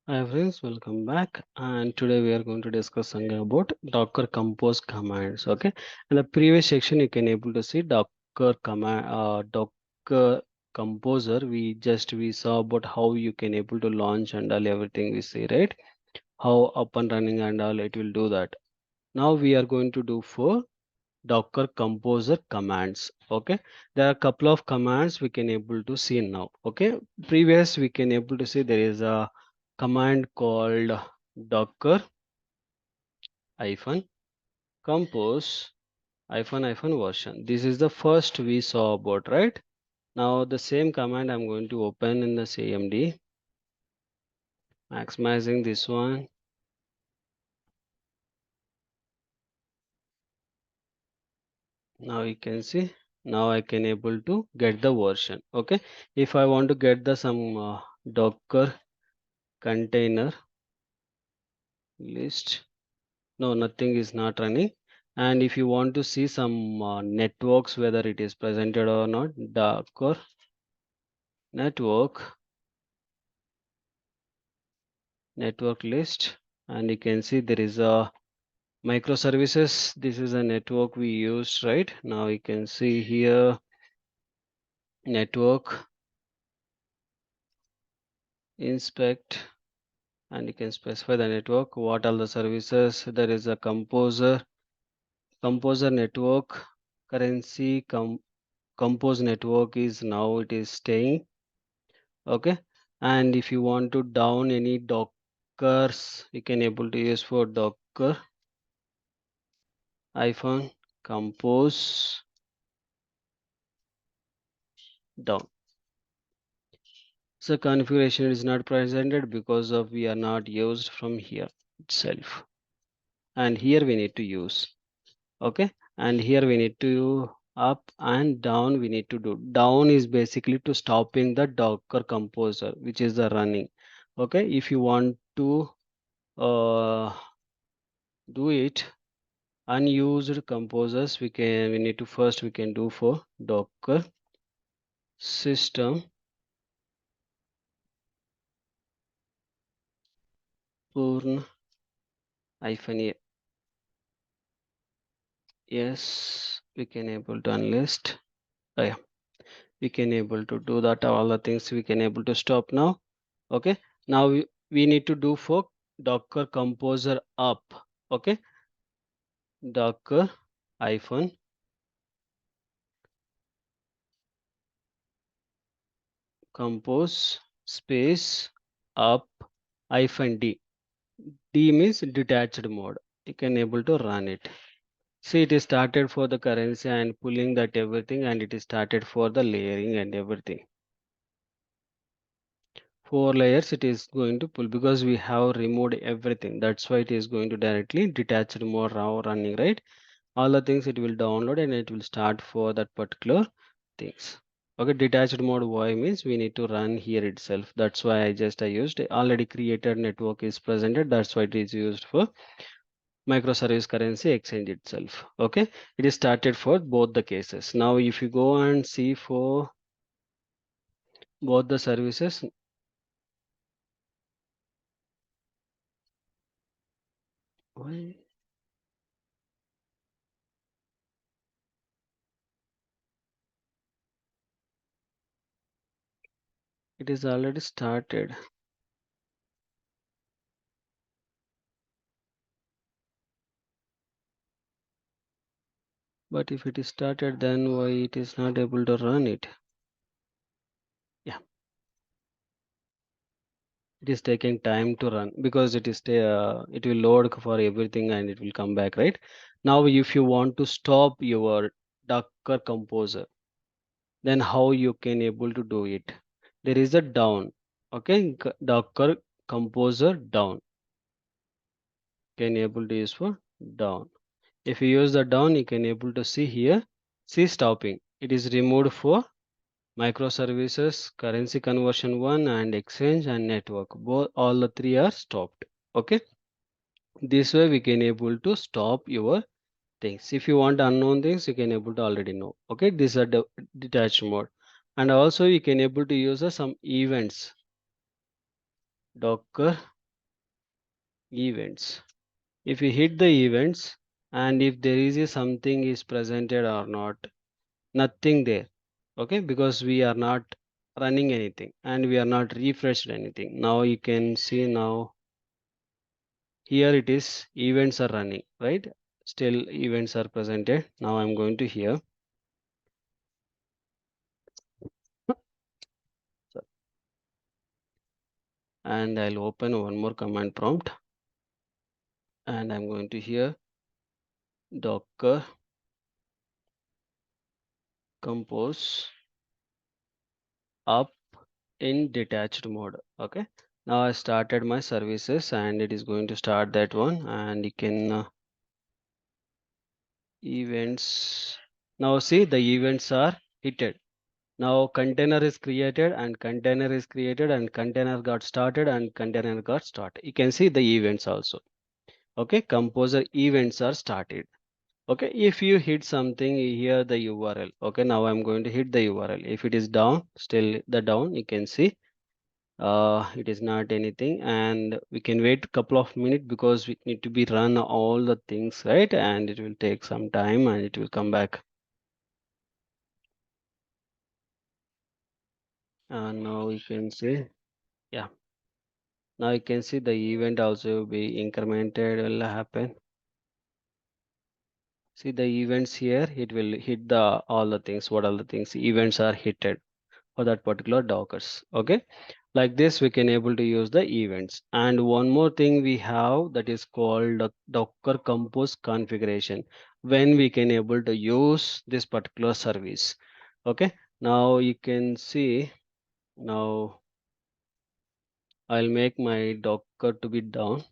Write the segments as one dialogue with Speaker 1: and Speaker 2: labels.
Speaker 1: Hi friends, welcome back. And today we are going to discuss something about Docker Compose commands. Okay, in the previous section, you can able to see Docker Composer. We saw about how you can able to launch and all everything we see, right? How up and running and all it will do that. Now we are going to do for Docker Composer commands. Okay, there are a couple of commands we can able to see now. Okay, previous we can able to see there is a command called Docker hyphen compose hyphen version. This is the first we saw about, right? Now the same command I'm going to open in the CMD, maximizing this one. Now you can see, now I can able to get the version. Okay, if I want to get the some Docker container list, no, nothing is not running. And if you want to see some networks, whether it is presented or not, Docker network list, and you can see there is a microservices. This is a network we used, right? Now you can see here network inspect, and you can specify the network, what are the services. There is a composer network currency compose network is now it is staying. Okay, and if you want to down any dockers, you can able to use for docker hyphen compose down. So configuration is not presented because of we are not used from here itself, and here we need to use. Okay, and here we need to up and down we need to do. Down is basically to stopping the docker composer which is the running. Okay, if you want to uh, do it unused composers, we need to first we can do for docker system purn hyphen a. Yes, we can able to unlist. Oh, yeah, we can able to do that, all the things we can able to stop now. Okay, now we need to do for docker composer up. Okay, docker hyphen compose space up hyphen d. D means detached mode. You can able to run it. See, it is started for the currency and pulling that everything, and it is started for the layering and everything. 4 layers it is going to pull because we have removed everything. That's why it is going to directly detached mode now running, right? All the things it will download and it will start for that particular things. Okay, detached mode why means we need to run here itself. That's why I used already created network is presented. That's why it is used for microservice currency exchange itself. Okay, it is started for both the cases. Now if you go and see for both the services, why it is already started. But if it is started, then why it is not able to run it? Yeah, it is taking time to run because it will load for everything and it will come back, right? Now if you want to stop your Docker composer, then how you can able to do it? There is a down. Okay, Docker composer down can able to use for down. If you use the down, you can able to see here, see stopping. It is removed for microservices, currency conversion one, and exchange and network. Both all the three are stopped. Okay, this way we can able to stop your things. If you want unknown things, you can able to already know. Okay, these are the detached mode, and also you can able to use some events. Docker events. If we hit the events, and if there is a something is presented or not, nothing there. Okay, because we are not running anything and we are not refreshed anything. Now you can see, now here it is, events are running, right? Still events are presented. Now I'm going to here. So, and I'll open one more command prompt, and I'm going to here docker compose up in detached mode. Okay, now I started my services and it is going to start that one, and you can events. Now see, the events are hitted. Now container is created and container is created and container got started and container got started. You can see the events also. Okay, composer events are started. Okay, if you hit something here, the URL. Okay, now I'm going to hit the URL. If it is down, still the down, you can see it is not anything, and we can wait a couple of minutes because we need to be run all the things, right? And it will take some time and it will come back. And now you can see, yeah, now you can see the event also be incremented will happen. See the events here, it will hit the all the things, what all the things events are hitted for that particular dockers. Okay, like this we can able to use the events. And one more thing we have, that is called docker compose configuration, when we can able to use this particular service. Okay, now you can see, now I'll make my docker to be down.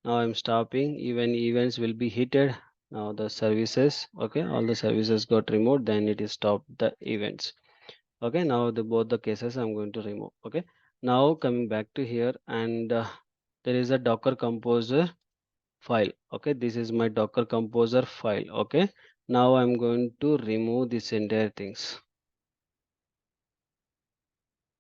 Speaker 1: Now I'm stopping, even events will be hitted. Now the services, okay, all the services got removed, then it is stopped the events. Okay, now the both the cases I'm going to remove. Okay, now coming back to here, and there is a docker composer file. Okay, this is my docker composer file. Okay, now I'm going to remove this entire things.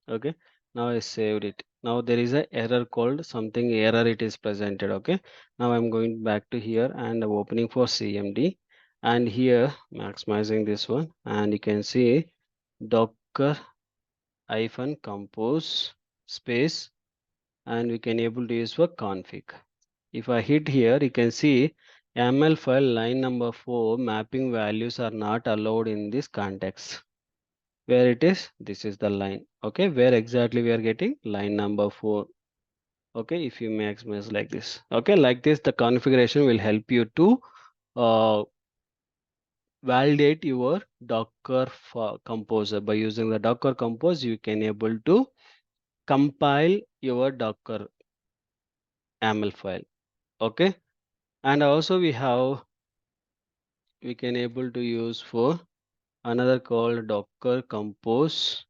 Speaker 1: Okay, now I saved it. Now there is a error called something error, it is presented. Okay, now I'm going back to here and I'm opening for CMD, and here maximizing this one, and you can see docker hyphen compose space, and we can able to use for config. If I hit here, you can see YAML file line number 4 mapping values are not allowed in this context. Where it is, this is the line. Okay, where exactly we are getting line number 4. Okay, if you maximize like this. Okay, like this the configuration will help you to uh, validate your docker composer. By using the docker compose, you can able to compile your docker YAML file. Okay, and also we can able to use for another called docker compose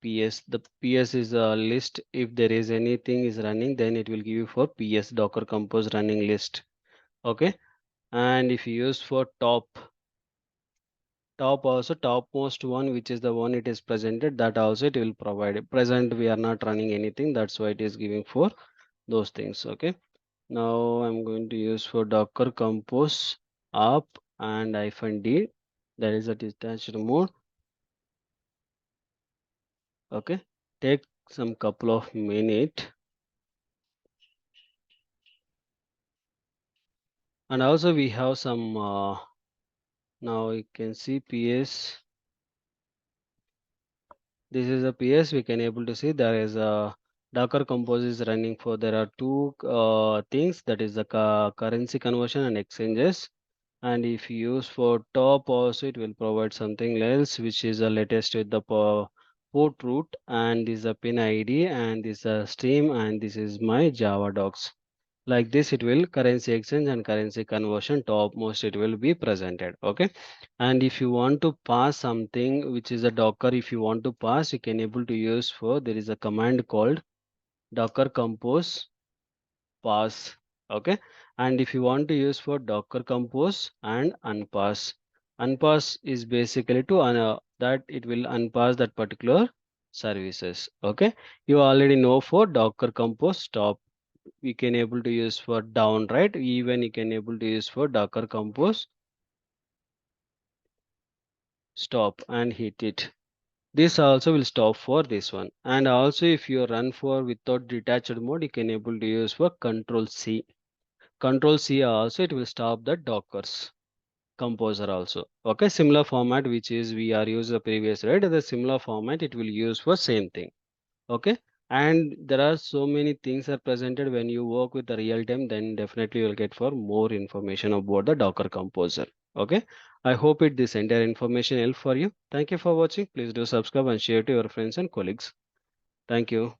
Speaker 1: ps. The ps is a list. If there is anything is running, then it will give you for ps docker compose running list. Okay, and if you use for top also, topmost one, which is the one it is presented, that also it will provide it. Present we are not running anything, that's why it is giving for those things. Okay, now I'm going to use for docker compose up and hyphen d, that is a detached mode. Okay, take some couple of minutes. And also we have some now you can see ps, this is a ps. We can able to see there is a docker compose is running for, there are two things, that is the currency conversion and exchanges. And if you use for top also, it will provide something else, which is the latest with the port route, and this is a pin id, and this is a stream, and this is my java docs. Like this it will currency exchange and currency conversion topmost it will be presented. Okay, and if you want to pass something which is a docker, if you want to pass, you can able to use for, there is a command called docker compose pass. Okay, and if you want to use for docker compose and unpass, unpass is basically to that it will unpass that particular services. Okay, you already know for Docker Compose stop. We can able to use for down, right? Even you can able to use for Docker Compose stop and hit it. This also will stop for this one. And also if you run for without detached mode, you can able to use for Control C. Control C also it will stop the Dockers composer also. Okay, similar format which is we are used the previous, right? The similar format it will use for same thing. Okay, and there are so many things are presented when you work with the real time, then definitely you'll get for more information about the Docker Composer. Okay, I hope it this entire information help for you. Thank you for watching. Please do subscribe and share to your friends and colleagues. Thank you.